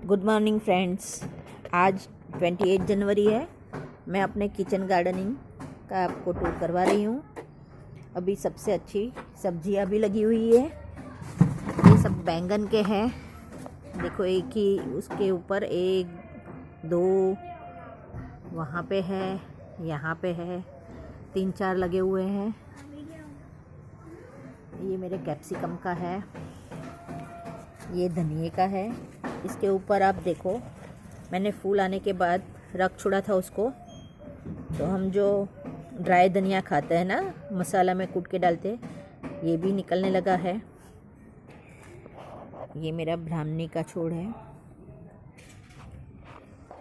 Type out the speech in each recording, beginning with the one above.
Good morning friends. आज 28 जनवरी है। मैं अपने किचन गार्डनिंग का आपको टूर करवा रही हूँ। अभी सबसे अच्छी सब्जियाँ भी लगी हुई है। ये सब बैंगन के हैं। देखो एक ही उसके ऊपर एक दो वहाँ पे है, यहाँ पे है, 3-4 लगे हुए हैं। ये मेरे कैप्सिकम का है, ये धनिए का है। इसके ऊपर आप देखो, मैंने फूल आने के बाद रख छोड़ा था उसको। तो हम जो ड्राई धनिया खाते हैं ना, मसाला में कूट के डालते, ये भी निकलने लगा है। ये मेरा ब्राह्मणी का छोड़ है।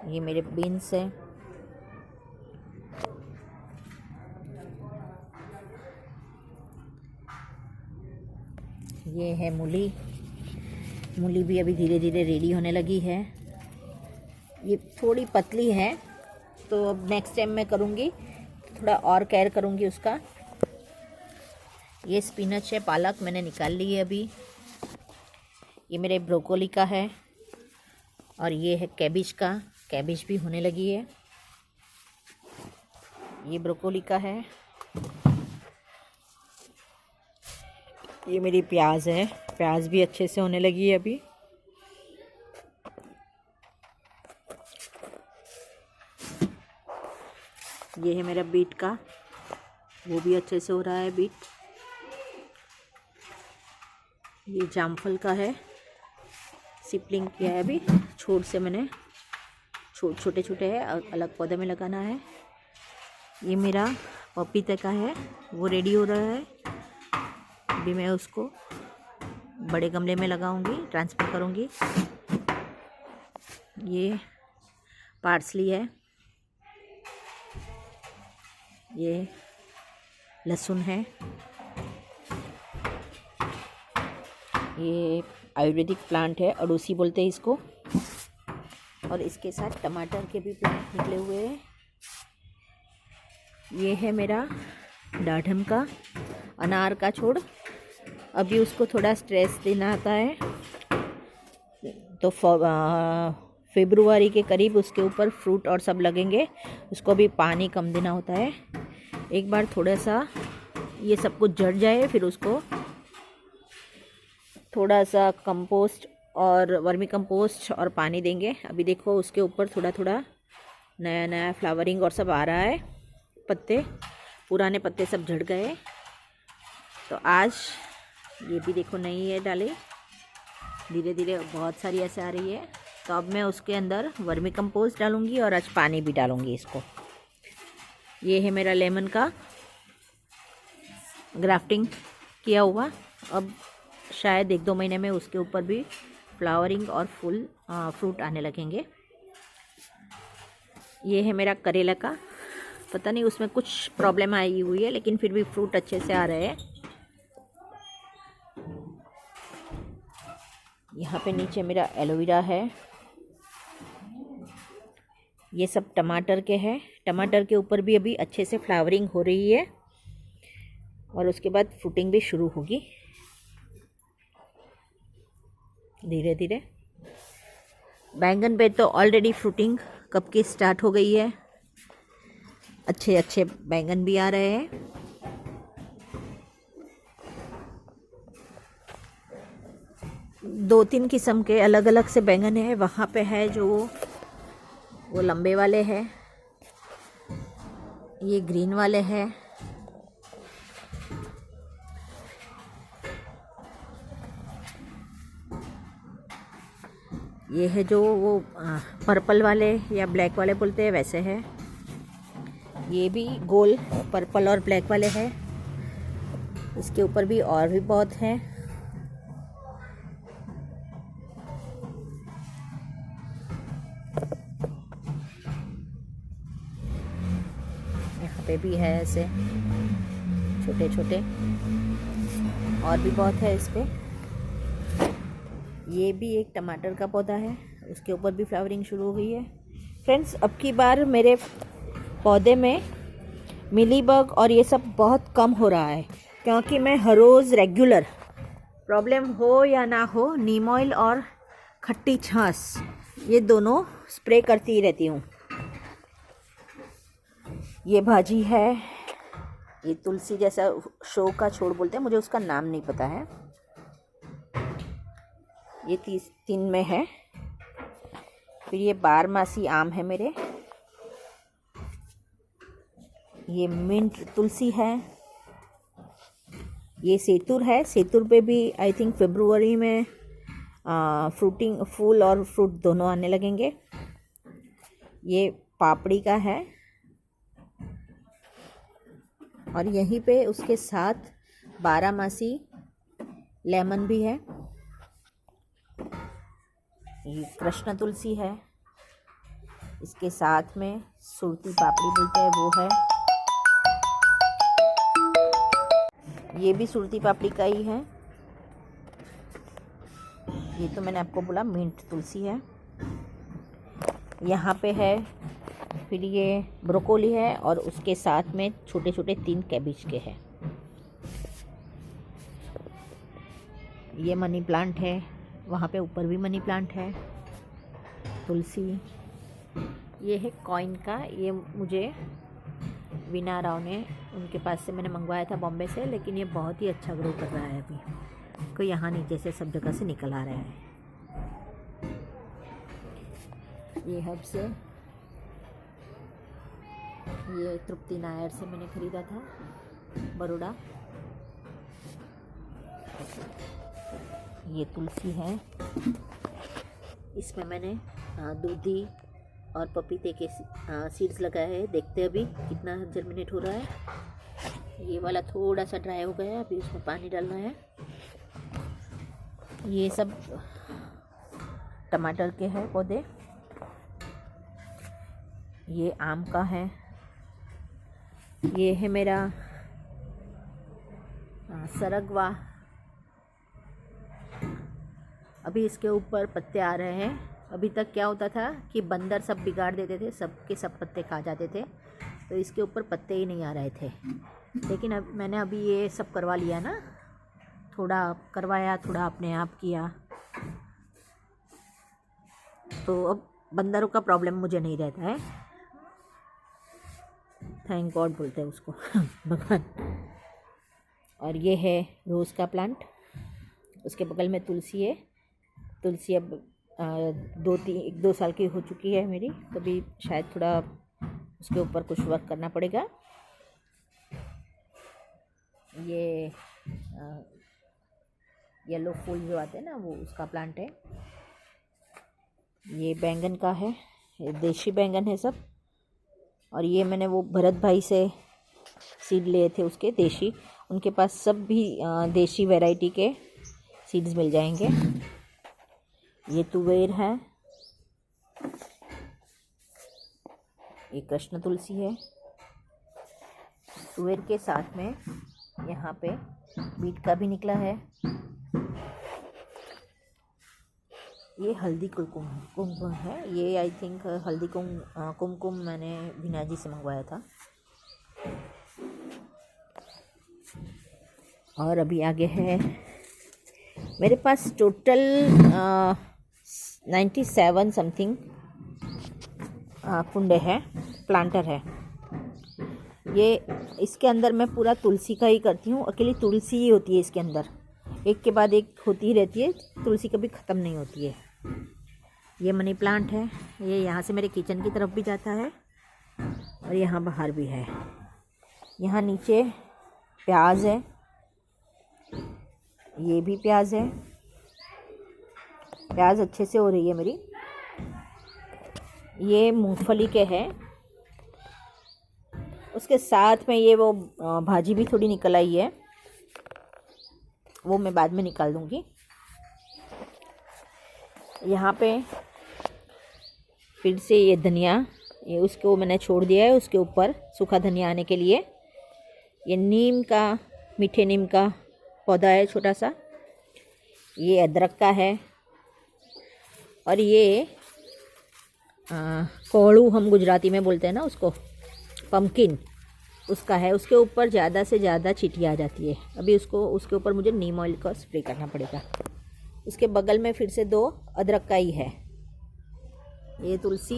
ये मेरे बीन्स है। ये है मूली। मूली भी अभी धीरे धीरे रेडी होने लगी है। ये थोड़ी पतली है, तो अब नेक्स्ट टाइम मैं करूँगी, थोड़ा और केयर करूँगी उसका। ये स्पिनच है, पालक मैंने निकाल ली है अभी। ये मेरे ब्रोकोली का है। और ये है कैबिज का, कैबिज भी होने लगी है। ये ब्रोकोली का है। ये मेरी प्याज है, प्याज भी अच्छे से होने लगी है अभी। ये है मेरा बीट का, वो भी अच्छे से हो रहा है बीट। ये जामफल का है, सिपलिंग किया है अभी, छोड़ से मैंने छोटे छोटे हैं, अलग पौधे में लगाना है। ये मेरा पपीते का है, वो रेडी हो रहा है। अभी मैं उसको बड़े गमले में लगाऊंगी, ट्रांसफर करूंगी। ये पार्सली है। ये लहसुन है। ये आयुर्वेदिक प्लांट है, अड़ोसी बोलते हैं इसको। और इसके साथ टमाटर के भी प्लांट निकले हुए हैं। ये है मेरा डाढ़म का, अनार का छोड़। अभी उसको थोड़ा स्ट्रेस देना आता है, तो फरवरी के करीब उसके ऊपर फ्रूट और सब लगेंगे। उसको भी पानी कम देना होता है। एक बार थोड़ा सा ये सब कुछ जड़ जाए, फिर उसको थोड़ा सा कंपोस्ट और वर्मी कंपोस्ट और पानी देंगे। अभी देखो उसके ऊपर थोड़ा थोड़ा नया नया फ्लावरिंग और सब आ रहा है। पत्ते, पुराने पत्ते सब झड़ गए। तो आज ये भी देखो नई है डाली, धीरे धीरे बहुत सारी ऐसे आ रही है। तो अब मैं उसके अंदर वर्मी कंपोस्ट डालूंगी और आज पानी भी डालूंगी इसको। ये है मेरा लेमन का ग्राफ्टिंग किया हुआ। अब शायद 1-2 महीने में उसके ऊपर भी फ्लावरिंग और फुल फ्रूट आने लगेंगे। ये है मेरा करेला का, पता नहीं उसमें कुछ प्रॉब्लम आई हुई है, लेकिन फिर भी फ्रूट अच्छे से आ रहे हैं। यहाँ पे नीचे मेरा एलोवेरा है। ये सब टमाटर के हैं। टमाटर के ऊपर भी अभी अच्छे से फ्लावरिंग हो रही है और उसके बाद फ्रूटिंग भी शुरू होगी धीरे धीरे। बैंगन पे तो ऑलरेडी फ्रूटिंग कब की स्टार्ट हो गई है। अच्छे अच्छे बैंगन भी आ रहे हैं। दो तीन किस्म के अलग अलग से बैंगन है। वहाँ पे है जो वो लंबे वाले हैं, ये ग्रीन वाले हैं। ये है जो वो पर्पल वाले या ब्लैक वाले बोलते हैं, वैसे है। ये भी गोल पर्पल और ब्लैक वाले हैं। इसके ऊपर भी और भी बहुत हैं। यहाँ पे भी है ऐसे छोटे छोटे, और भी बहुत है इस पे। ये भी एक टमाटर का पौधा है, उसके ऊपर भी फ्लावरिंग शुरू हो गई है। फ्रेंड्स, अब की बार मेरे पौधे में मिलीबग और ये सब बहुत कम हो रहा है, क्योंकि मैं हर रोज़ रेगुलर, प्रॉब्लम हो या ना हो, नीम ऑयल और खट्टी छाछ ये दोनों स्प्रे करती ही रहती हूँ। ये भाजी है, ये तुलसी जैसा शो का छोड़ बोलते हैं, मुझे उसका नाम नहीं पता है। ये 3 में है। फिर ये 12 आम है मेरे। ये मिंट तुलसी है। ये सेतुर है। सेतुर पे भी आई थिंक फरवरी में फ्रूटिंग, फूल और फ्रूट दोनों आने लगेंगे। ये पापड़ी का है। और यहीं पे उसके साथ 12 लेमन भी है। ये कृष्ण तुलसी है। इसके साथ में सुरती पापड़ी बोलते हैं वो है। ये भी सुरती पापड़ी का ही है। ये तो मैंने आपको बोला मिंट तुलसी है। यहाँ पे है फिर ये ब्रोकोली है और उसके साथ में छोटे छोटे 3 कैबिज के हैं। ये मनी प्लांट है। वहाँ पे ऊपर भी मनी प्लांट है। तुलसी। ये है कॉइन का। ये मुझे वीना राव ने, उनके पास से मैंने मंगवाया था बॉम्बे से, लेकिन ये बहुत ही अच्छा ग्रो कर रहा है अभी। को यहाँ नीचे से सब जगह से निकल आ रहा है। ये हर्ब्स है। ये तृप्ति नायर से मैंने ख़रीदा था, बड़ौदा। ये तुलसी है। इसमें मैंने दूधी और पपीते के सीड्स लगाए हैं। देखते हैं अभी कितना जर्मिनेट हो रहा है। ये वाला थोड़ा सा ड्राई हो गया है, अभी उसमें पानी डालना है। ये सब टमाटर के हैं पौधे। ये आम का है। ये है मेरा सरगवा। अभी इसके ऊपर पत्ते आ रहे हैं। अभी तक क्या होता था कि बंदर सब बिगाड़ देते थे, सब के सब पत्ते खा जाते थे, तो इसके ऊपर पत्ते ही नहीं आ रहे थे। लेकिन अब मैंने अभी ये सब करवा लिया ना, थोड़ा करवाया, थोड़ा अपने आप किया, तो अब बंदरों का प्रॉब्लम मुझे नहीं रहता है। थैंक गॉड बोलते हैं उसको भगवान। और ये है रोज़ का प्लांट। उसके बगल में तुलसी है। तुलसी अब 1-2 साल की हो चुकी है मेरी, तो अभी शायद थोड़ा उसके ऊपर कुछ वर्क करना पड़ेगा। ये येलो फूल जो आते हैं ना, वो उसका प्लांट है। ये बैंगन का है। ये देशी बैंगन है सब। और ये मैंने वो भरत भाई से सीड लिए थे उसके, देशी। उनके पास सब भी देशी वैरायटी के सीड्स मिल जाएंगे। ये तुवेर है। ये कृष्ण तुलसी है। तुवेर के साथ में यहाँ पे बीट का भी निकला है। ये हल्दी कुमकुम है। ये आई थिंक हल्दी कुमकुम मैंने वीना जी से मंगवाया था। और अभी आगे है मेरे पास टोटल 97 समथिंग कुंडे हैं, प्लांटर है। ये इसके अंदर मैं पूरा तुलसी का ही करती हूँ। अकेली तुलसी ही होती है इसके अंदर, एक के बाद एक होती ही रहती है। तुलसी कभी ख़त्म नहीं होती है। ये मनी प्लांट है। ये यहाँ से मेरे किचन की तरफ भी जाता है और यहाँ बाहर भी है। यहाँ नीचे प्याज है। ये भी प्याज है। प्याज अच्छे से हो रही है मेरी। ये मूंगफली के है। उसके साथ में ये वो भाजी भी थोड़ी निकल आई है, वो मैं बाद में निकाल दूंगी। यहाँ पे फिर से ये धनिया, ये उसको मैंने छोड़ दिया है उसके ऊपर सूखा धनिया आने के लिए। ये नीम का, मीठे नीम का पौधा है छोटा सा। ये अदरक का है। और ये कोड़ू हम गुजराती में बोलते हैं ना उसको, पम्पकिन, उसका है। उसके ऊपर ज़्यादा से ज़्यादा चींटी आ जाती है। अभी उसके ऊपर मुझे नीम ऑयल का स्प्रे करना पड़ेगा। उसके बगल में फिर से 2 अदरक का ही है। ये तुलसी,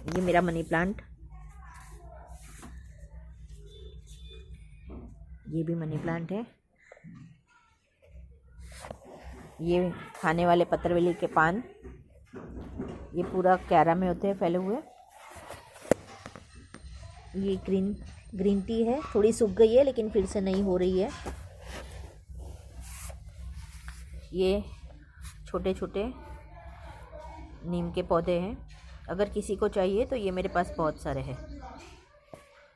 ये मेरा मनी प्लांट, ये भी मनी प्लांट है। ये खाने वाले पतरवेली के पान, ये पूरा क्यारा में होते हैं फैले हुए। ये ग्रीन टी है, थोड़ी सूख गई है लेकिन फिर से नई हो रही है। ये छोटे छोटे नीम के पौधे हैं, अगर किसी को चाहिए तो ये मेरे पास बहुत सारे हैं।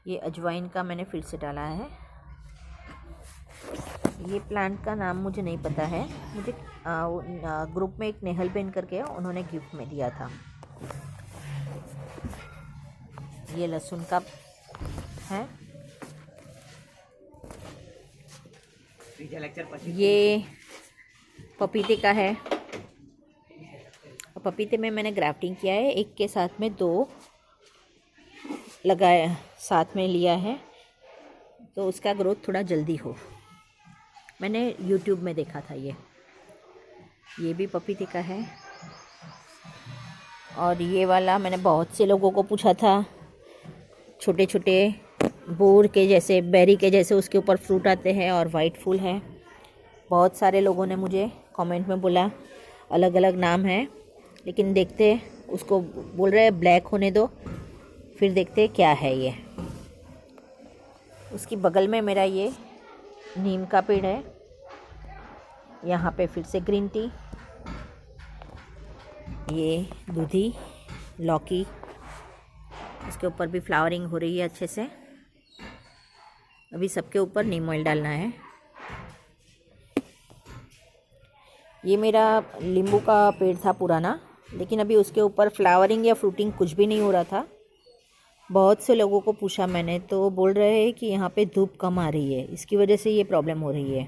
ये अजवाइन का मैंने फिर से डाला है। ये प्लांट का नाम मुझे नहीं पता है, मुझे ग्रुप में एक नेहल बेन करके उन्होंने गिफ्ट में दिया था। ये लहसुन का है। ये पपीते का है। पपीते में मैंने ग्राफ्टिंग किया है, एक के साथ में 2 लगाया, साथ में लिया है तो उसका ग्रोथ थोड़ा जल्दी हो। मैंने YouTube में देखा था। ये भी पपीते का है। और ये वाला मैंने बहुत से लोगों को पूछा था, छोटे छोटे बोर के जैसे, बेरी के जैसे उसके ऊपर फ्रूट आते हैं और वाइट फूल है। बहुत सारे लोगों ने मुझे कमेंट में बोला अलग अलग नाम है, लेकिन देखते, उसको बोल रहे हैं ब्लैक होने दो, फिर देखते क्या है ये। उसकी बगल में मेरा ये नीम का पेड़ है। यहाँ पे फिर से ग्रीन टी, ये दूधी, लौकी, इसके ऊपर भी फ्लावरिंग हो रही है अच्छे से। अभी सबके ऊपर नीम ऑयल डालना है। ये मेरा नींबू का पेड़ था पुराना, लेकिन अभी उसके ऊपर फ्लावरिंग या फ्रूटिंग कुछ भी नहीं हो रहा था। बहुत से लोगों को पूछा मैंने, तो बोल रहे हैं कि यहाँ पे धूप कम आ रही है, इसकी वजह से ये प्रॉब्लम हो रही है।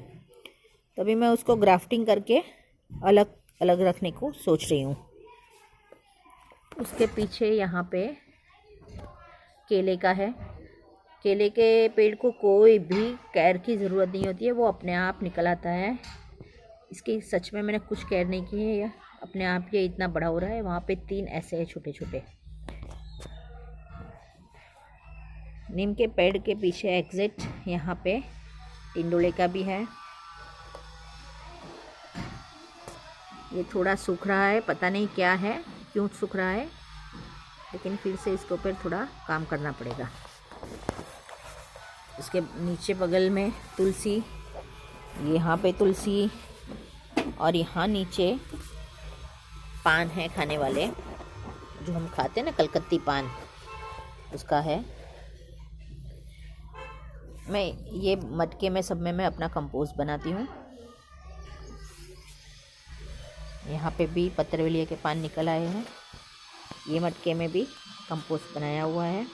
तभी मैं उसको ग्राफ्टिंग करके अलग अलग रखने को सोच रही हूँ। उसके पीछे यहाँ पे केले का है। केले के पेड़ को कोई भी केयर की ज़रूरत नहीं होती है, वो अपने आप निकल आता है। इसकी सच में मैंने कुछ केयर नहीं की है, अपने आप ये इतना बड़ा हो रहा है। वहाँ पे 3 ऐसे हैं छोटे छोटे। नीम के पेड़ के पीछे एग्जिट यहाँ पे टिंडोले का भी है। ये थोड़ा सूख रहा है, पता नहीं क्या है, क्यों सूख रहा है, लेकिन फिर से इसके ऊपर थोड़ा काम करना पड़ेगा। इसके नीचे बगल में तुलसी, यहाँ पे तुलसी, और यहाँ नीचे पान है खाने वाले, जो हम खाते हैं ना, कलकत्ती पान, उसका है। मैं ये मटके में सब में मैं अपना कंपोस्ट बनाती हूँ। यहाँ पे भी पतरवेलिया के पान निकल आए हैं। ये मटके में भी कंपोस्ट बनाया हुआ है।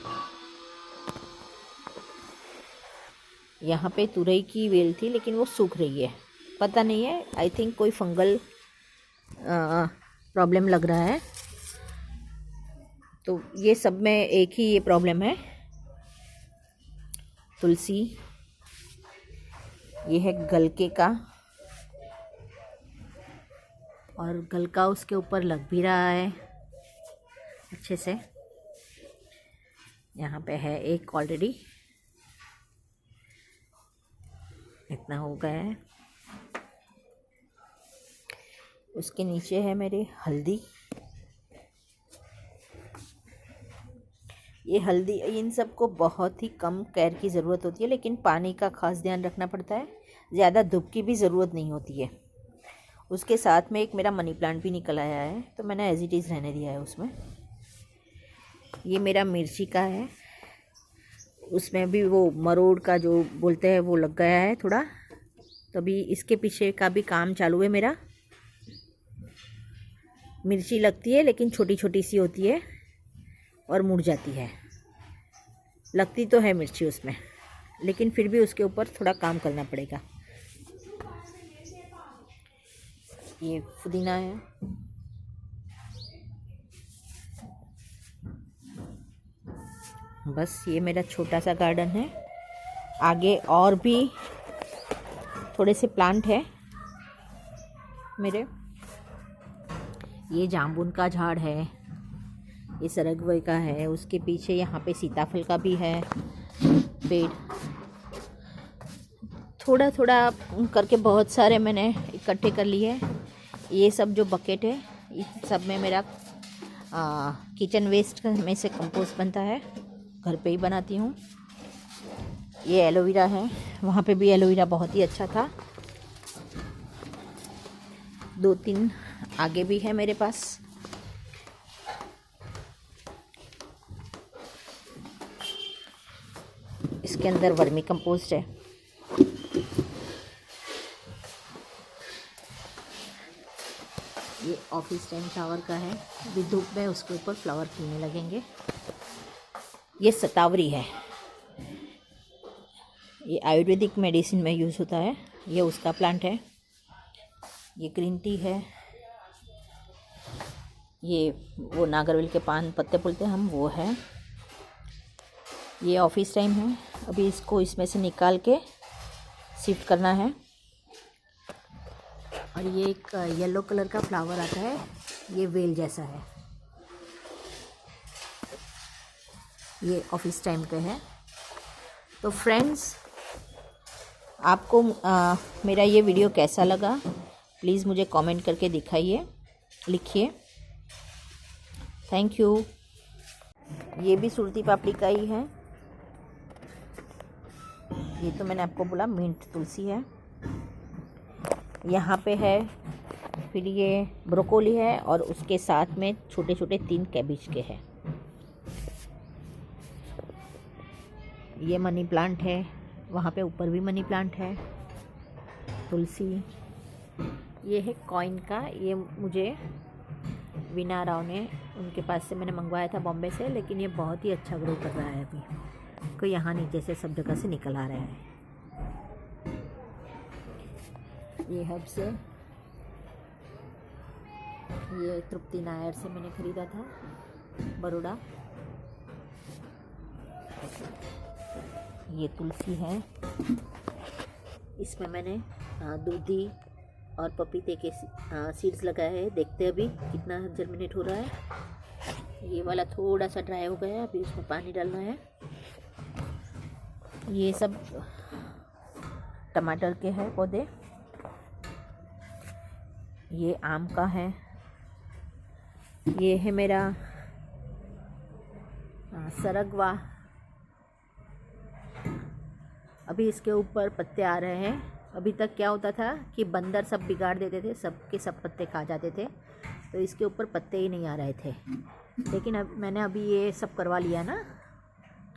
यहाँ पे तुरई की वेल थी, लेकिन वो सूख रही है, पता नहीं है, आई थिंक कोई फंगल प्रॉब्लम लग रहा है। तो ये सब में एक ही ये प्रॉब्लम है। तुलसी, ये है गलके का, और गलका उसके ऊपर लग भी रहा है अच्छे से। यहाँ पे है एक ऑलरेडी, इतना हो गया है। उसके नीचे है मेरे हल्दी। ये हल्दी, इन सब को बहुत ही कम केयर की ज़रूरत होती है, लेकिन पानी का खास ध्यान रखना पड़ता है। ज़्यादा धूप की भी ज़रूरत नहीं होती है। उसके साथ में एक मेरा मनी प्लांट भी निकल आया है, तो मैंने एज इट इज़ रहने दिया है उसमें। ये मेरा मिर्ची का है, उसमें भी वो मरोड़ का जो बोलते हैं वो लग गया है थोड़ा, तभी इसके पीछे का भी काम चालू है मेरा। मिर्ची लगती है लेकिन छोटी छोटी सी होती है और मुड़ जाती है। लगती तो है मिर्ची उसमें, लेकिन फिर भी उसके ऊपर थोड़ा काम करना पड़ेगा। ये पुदीना है। बस ये मेरा छोटा सा गार्डन है। आगे और भी थोड़े से प्लांट है मेरे। ये जामुन का झाड़ है, ये सरगवे का है, उसके पीछे यहाँ पे सीताफल का भी है पेड़। थोड़ा थोड़ा करके बहुत सारे मैंने इकट्ठे कर लिए। ये सब जो बकेट है इस सब में मेरा किचन वेस्ट में से कंपोस्ट बनता है, घर पे ही बनाती हूँ। ये एलोवेरा है, वहाँ पे भी एलोवेरा बहुत ही अच्छा था। 2-3 आगे भी है मेरे पास। इसके अंदर वर्मी कंपोस्ट है। ये ऑफिस टाइम फ्लावर का है, अभी धूप में उसके ऊपर फ्लावर खिलने लगेंगे। ये शतावरी है, ये आयुर्वेदिक मेडिसिन में यूज़ होता है, ये उसका प्लांट है। ये ग्रीन टी है, ये वो नागरवेल के पान पत्ते बोलते हैं हम, वो है। ये ऑफिस टाइम है, अभी इसको इसमें से निकाल के शिफ्ट करना है। और ये एक येलो कलर का फ्लावर आता है, ये वेल जैसा है, ये ऑफिस टाइम पे है। तो फ्रेंड्स, आपको मेरा ये वीडियो कैसा लगा प्लीज़ मुझे कमेंट करके दिखाइए, लिखिए। Thank you. ये भी सुरती पापड़ी का ही है। ये तो मैंने आपको बोला मिंट तुलसी है। यहाँ पे है, फिर ये ब्रोकोली है और उसके साथ में छोटे छोटे 3 कैबिज के हैं। ये मनी प्लांट है, वहाँ पे ऊपर भी मनी प्लांट है, तुलसी। ये है कॉइन का, ये मुझे वीना राव ने, उनके पास से मैंने मंगवाया था बॉम्बे से, लेकिन ये बहुत ही अच्छा ग्रो कर रहा है अभी। तो यहाँ नीचे से सब जगह से निकल आ रहा है। ये हर्ब्स है, ये तृप्ति नायर से मैंने ख़रीदा था, बड़ौदा। ये तुलसी है, इसमें मैंने दूधी और पपीते के सीड्स लगाए हैं। देखते हैं अभी कितना जर्मिनेट हो रहा है। ये वाला थोड़ा सा ड्राई हो गया है, अभी उसमें पानी डालना है। ये सब टमाटर के हैं पौधे। ये आम का है। ये है मेरा सरगवा, अभी इसके ऊपर पत्ते आ रहे हैं। अभी तक क्या होता था कि बंदर सब बिगाड़ देते थे, सब के सब पत्ते खा जाते थे, तो इसके ऊपर पत्ते ही नहीं आ रहे थे। लेकिन अब मैंने अभी ये सब करवा लिया ना,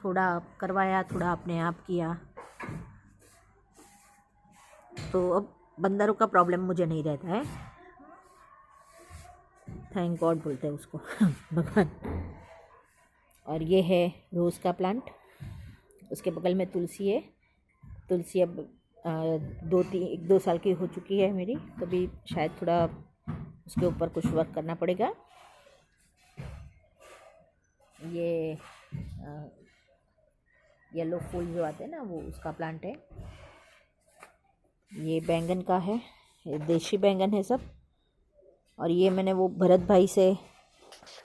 थोड़ा करवाया, थोड़ा अपने आप किया, तो अब बंदरों का प्रॉब्लम मुझे नहीं रहता है। थैंक गॉड बोलते हैं उसको भगवान। और ये है रोज़ का प्लांट, उसके बगल में तुलसी है। तुलसी अब 1-2 साल की हो चुकी है मेरी, तभी शायद थोड़ा उसके ऊपर कुछ वर्क करना पड़ेगा। ये येलो फूल जो आते हैं ना, वो उसका प्लांट है। ये बैंगन का है, ये देशी बैंगन है सब। और ये मैंने वो भरत भाई से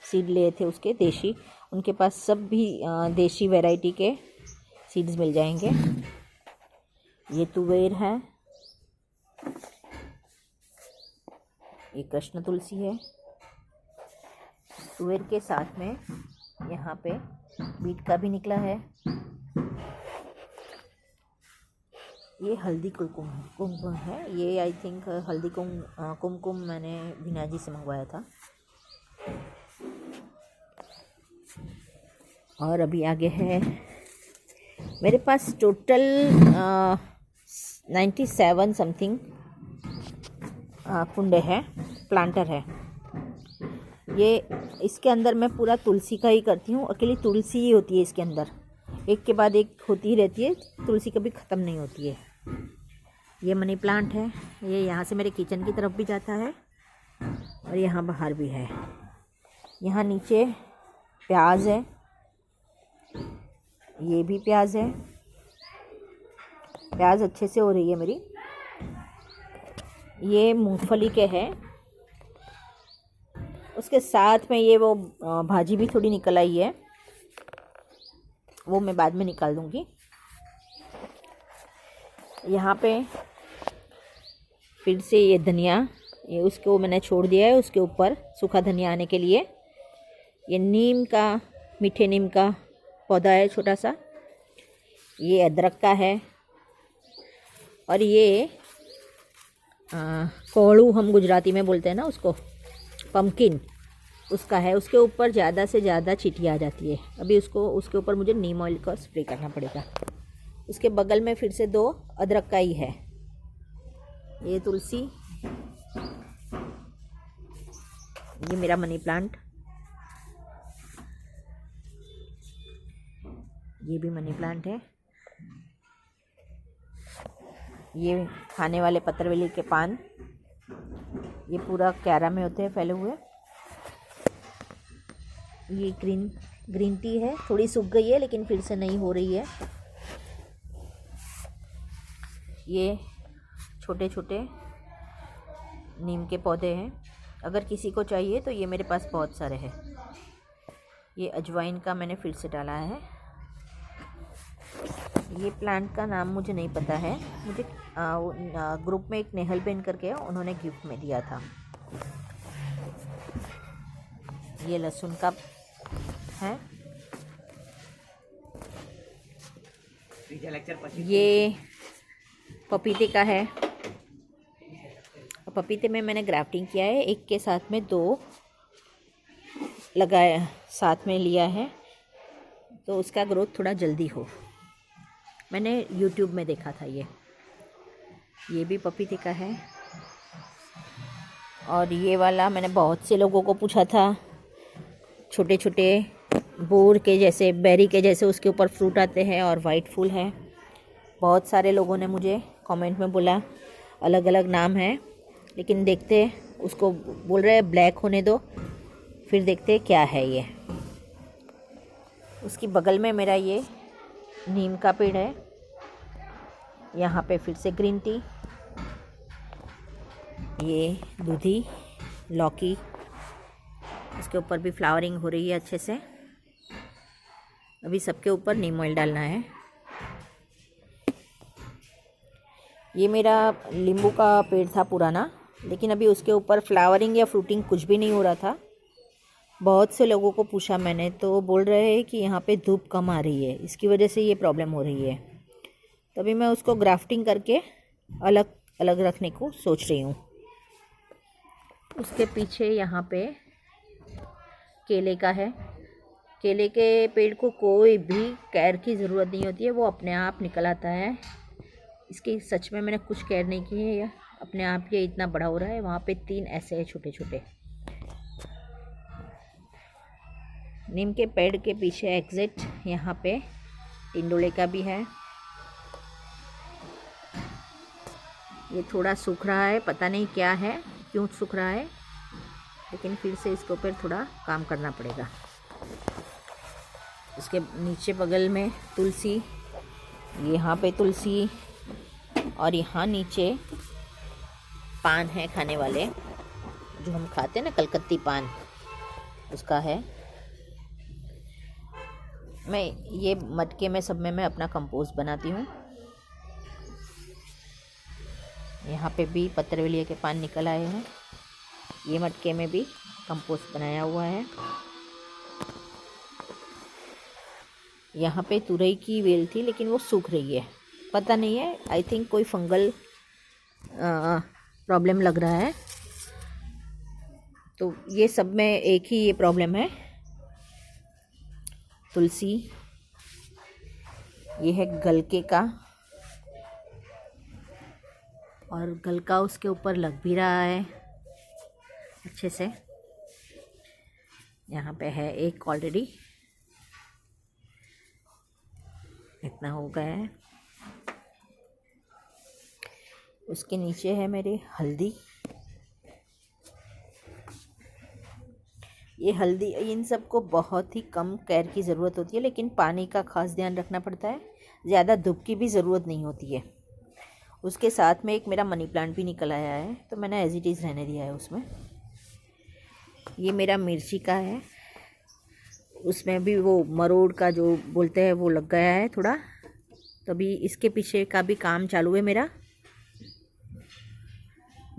सीड लिए थे उसके, देशी, उनके पास सब भी देशी वैरायटी के सीड्स मिल जाएंगे। ये तुवेर है, ये कृष्ण तुलसी है। तुवेर के साथ में यहाँ पे बीट का भी निकला है। ये हल्दी कुमकुम है, ये आई थिंक हल्दी कुमकुम मैंने वीना जी से मंगवाया था। और अभी आगे है मेरे पास टोटल 97 समथिंग कुंडे हैं, प्लांटर है। ये इसके अंदर मैं पूरा तुलसी का ही करती हूँ, अकेली तुलसी ही होती है इसके अंदर, एक के बाद एक होती ही रहती है, तुलसी कभी ख़त्म नहीं होती है। ये मनी प्लांट है, ये यहाँ से मेरे किचन की तरफ भी जाता है और यहाँ बाहर भी है। यहाँ नीचे प्याज है, ये भी प्याज है, प्याज अच्छे से हो रही है मेरी। ये मूंगफली के हैं, उसके साथ में ये वो भाजी भी थोड़ी निकल आई है, वो मैं बाद में निकाल दूँगी। यहाँ पे फिर से ये धनिया, ये उसको मैंने छोड़ दिया है उसके ऊपर सूखा धनिया आने के लिए। ये नीम का, मीठे नीम का पौधा है छोटा सा। ये अदरक का है और ये कोड़ू हम गुजराती में बोलते हैं ना उसको, पम्पकिन, उसका है। उसके ऊपर ज़्यादा से ज़्यादा चींटियाँ आ जाती है। अभी उसके ऊपर मुझे नीम ऑयल का स्प्रे करना पड़ेगा। उसके बगल में फिर से 2 अदरक का ही है। ये तुलसी, ये मेरा मनी प्लांट, ये भी मनी प्लांट है। ये खाने वाले पत्तरवेली के पान, ये पूरा क्यारा में होते हैं फैले हुए। ये ग्रीन टी है, थोड़ी सूख गई है लेकिन फिर से नई हो रही है। ये छोटे छोटे नीम के पौधे हैं, अगर किसी को चाहिए तो ये मेरे पास बहुत सारे हैं। ये अजवाइन का मैंने फिर से डाला है। ये प्लांट का नाम मुझे नहीं पता है, मुझे ग्रुप में एक नेहल बेन करके उन्होंने गिफ्ट में दिया था। ये लहसुन का है। ये पपीते का है। पपीते में मैंने ग्राफ्टिंग किया है, एक के साथ में 2 लगाया, साथ में लिया है तो उसका ग्रोथ थोड़ा जल्दी हो। मैंने YouTube में देखा था। ये भी पपीते का है। और ये वाला मैंने बहुत से लोगों को पूछा था, छोटे छोटे बोर के जैसे, बेरी के जैसे उसके ऊपर फ्रूट आते हैं और वाइट फूल है। बहुत सारे लोगों ने मुझे कमेंट में बोला अलग अलग नाम है, लेकिन देखते उसको बोल रहे हैं ब्लैक होने दो, फिर देखते क्या है ये। उसकी बगल में मेरा ये नीम का पेड़ है। यहाँ पे फिर से ग्रीन टी, ये दूधी, लौकी, इसके ऊपर भी फ्लावरिंग हो रही है अच्छे से। अभी सबके ऊपर नीम ऑयल डालना है। ये मेरा नींबू का पेड़ था पुराना, लेकिन अभी उसके ऊपर फ्लावरिंग या फ्रूटिंग कुछ भी नहीं हो रहा था। बहुत से लोगों को पूछा मैंने, तो बोल रहे हैं कि यहाँ पे धूप कम आ रही है, इसकी वजह से ये प्रॉब्लम हो रही है। तभी मैं उसको ग्राफ्टिंग करके अलग अलग रखने को सोच रही हूँ। उसके पीछे यहाँ पे केले का है। केले के पेड़ को कोई भी केयर की ज़रूरत नहीं होती है, वो अपने आप निकल आता है। इसकी सच में मैंने कुछ केयर नहीं की है, यह अपने आप ये इतना बड़ा हो रहा है। वहाँ पे 3 ऐसे हैं छोटे छोटे। नीम के पेड़ के पीछे एग्जिट यहाँ पे टिंडोले का भी है। ये थोड़ा सूख रहा है, पता नहीं क्या है, क्यों सूख रहा है, लेकिन फिर से इसके ऊपर थोड़ा काम करना पड़ेगा। इसके नीचे बगल में तुलसी, यहाँ पे तुलसी, और यहाँ नीचे पान है खाने वाले, जो हम खाते हैं ना, कलकत्ती पान, उसका है। मैं ये मटके में सब में मैं अपना कंपोस्ट बनाती हूँ। यहाँ पे भी पत्तरवेलिया के पान निकल आए हैं। ये मटके में भी कंपोस्ट बनाया हुआ है। यहाँ पे तुरई की वेल थी, लेकिन वो सूख रही है, पता नहीं है, आई थिंक कोई फंगल प्रॉब्लम लग रहा है। तो ये सब में एक ही ये प्रॉब्लम है। तुलसी, ये है गलके का, और गलका उसके ऊपर लग भी रहा है अच्छे से। यहाँ पे है एक ऑलरेडी, इतना हो गया है। उसके नीचे है मेरी हल्दी। ये हल्दी, इन सब को बहुत ही कम केयर की ज़रूरत होती है, लेकिन पानी का खास ध्यान रखना पड़ता है। ज़्यादा धूप की भी ज़रूरत नहीं होती है। उसके साथ में एक मेरा मनी प्लांट भी निकल आया है, तो मैंने एज इट इज़ रहने दिया है उसमें। ये मेरा मिर्ची का है, उसमें भी वो मरोड़ का जो बोलते हैं वो लग गया है थोड़ा, तो अभी इसके पीछे का भी काम चालू है मेरा।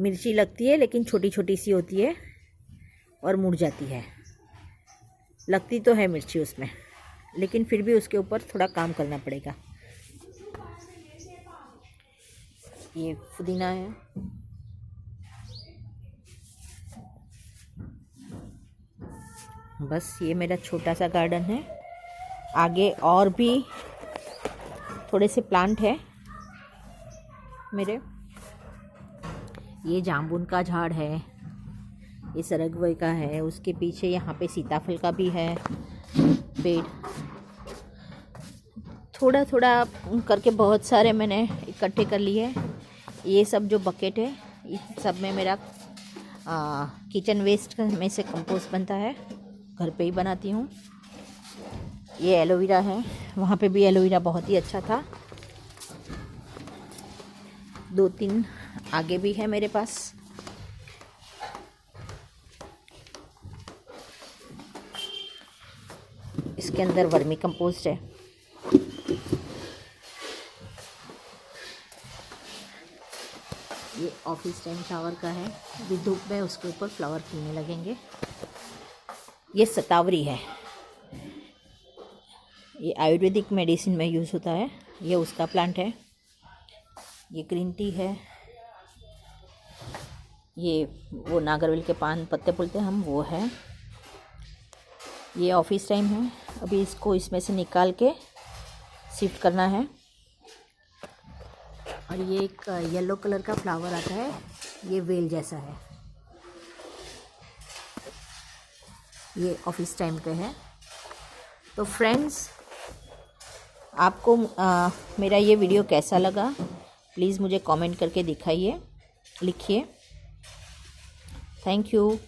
मिर्ची लगती है लेकिन छोटी छोटी सी होती है और मुड़ जाती है। लगती तो है मिर्ची उसमें, लेकिन फिर भी उसके ऊपर थोड़ा काम करना पड़ेगा। ये पुदीना है, बस ये मेरा छोटा सा गार्डन है। आगे और भी थोड़े से प्लांट है मेरे। ये जामुन का झाड़ है, ये सरगवे का है, उसके पीछे यहाँ पे सीताफल का भी है पेड़। थोड़ा थोड़ा करके बहुत सारे मैंने इकट्ठे कर लिए। ये सब जो बकेट है इस सब में मेरा किचन वेस्ट में से कंपोस्ट बनता है, घर पे ही बनाती हूँ। ये एलोवेरा है, वहाँ पे भी एलोवेरा बहुत ही अच्छा था। 2-3 आगे भी है मेरे पास। इसके अंदर वर्मी कंपोस्ट है। ये ऑफिस टाइम फ्लावर का है, अभी धूप में उसके ऊपर फ्लावर खिलने लगेंगे। ये शतावरी है, ये आयुर्वेदिक मेडिसिन में यूज़ होता है, ये उसका प्लांट है। ये ग्रीन टी है, ये वो नागरवेल के पान पत्ते बोलते हैं हम, वो है। ये ऑफिस टाइम है, अभी इसको इसमें से निकाल के शिफ्ट करना है। और ये एक येलो कलर का फ्लावर आता है, ये वेल जैसा है, ये ऑफिस टाइम पे है। तो फ्रेंड्स, आपको मेरा ये वीडियो कैसा लगा प्लीज़ मुझे कमेंट करके दिखाइए, लिखिए। Thank you.